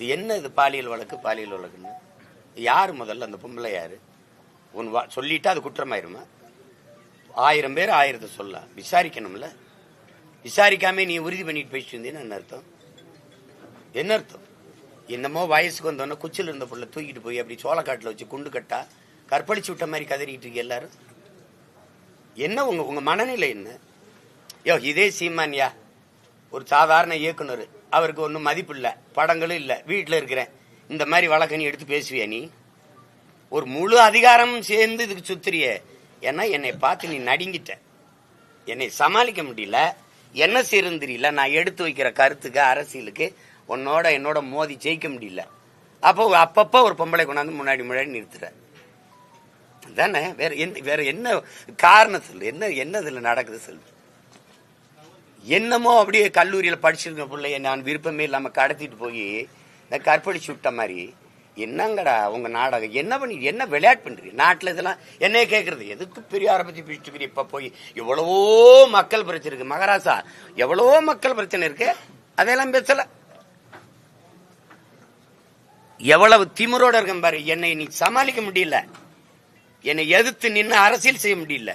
இது என்ன இது பாலியல் வழக்குன்னு யாரு முதல்ல அந்த பொம்பளை யாரு? சொல்லிட்டா அது குற்றமாயிருமா? 1000 பேர் 1000 சொல்ல விசாரிக்கணும்ல. விசாரிக்காம நீ உறுதி பண்ணிட்டு போயிட்டு இருந்தீங்கன்னா என்ன அர்த்தம்? என்னமோ வயசுக்கு வந்தோன்னா குச்சில் இருந்த புள்ள தூக்கிட்டு போய் அப்படி சோளக்காட்டில் வச்சு குண்டு கட்டா கற்பழிச்சு விட்ட மாதிரி கதறிட்டு இருக்கு எல்லாரும். என்ன உங்க மனநிலை என்ன? இதே சீமான்யா ஒரு சாதாரண இயக்குனர், அவருக்கு ஒன்றும் மதிப்பு இல்லை, படங்களும் இல்லை, வீட்டில் இருக்கிறேன், இந்த மாதிரி வழக்க நீ எடுத்து பேசுவியா? நீ ஒரு முழு அதிகாரம் சேர்ந்து இதுக்கு சுத்துறிய. ஏன்னா என்னை பார்த்து நீ நடுங்கிட்ட, என்னை சமாளிக்க முடியல, என்ன செய்யறது தெரியல, நான் எடுத்து வைக்கிற கருத்துக்கு அரசியலுக்கு என்னோட மோதி ஜெயிக்க முடியல. அப்பப்ப ஒரு பொம்பளை கொண்டாந்து முன்னாடி நிறுத்துற தானே. வேற என்ன காரணம் சொல்லு? என்ன இதுல நடக்குது சொல்லு? என்னமோ அப்படியே கல்லூரியில படிச்சிருக்க பிள்ளைய நான் விருப்பமே இல்லாம கடத்திட்டு போய் கற்பழிச்சு விட்ட மாதிரி. என்னங்கடா உங்க நாடகம்? என்ன விளையாட்டு பண்றீங்க நாட்டுல? இதெல்லாம் என்ன கேக்குறது? எதுக்கு பெரியாரை பத்தி பேசிட்டு இப்ப போய் எவ்வளவோ மக்கள் பிரச்சனை இருக்கு மகாராசா, எவ்வளவோ மக்கள் பிரச்சனை இருக்கு, அதெல்லாம் பேசல. எவ்வளவு திமிரோட இருக்க பாரு. என்னை நீ சமாளிக்க முடியல, என்னை எதிர்த்து நின்று அரசியல் செய்ய முடியல.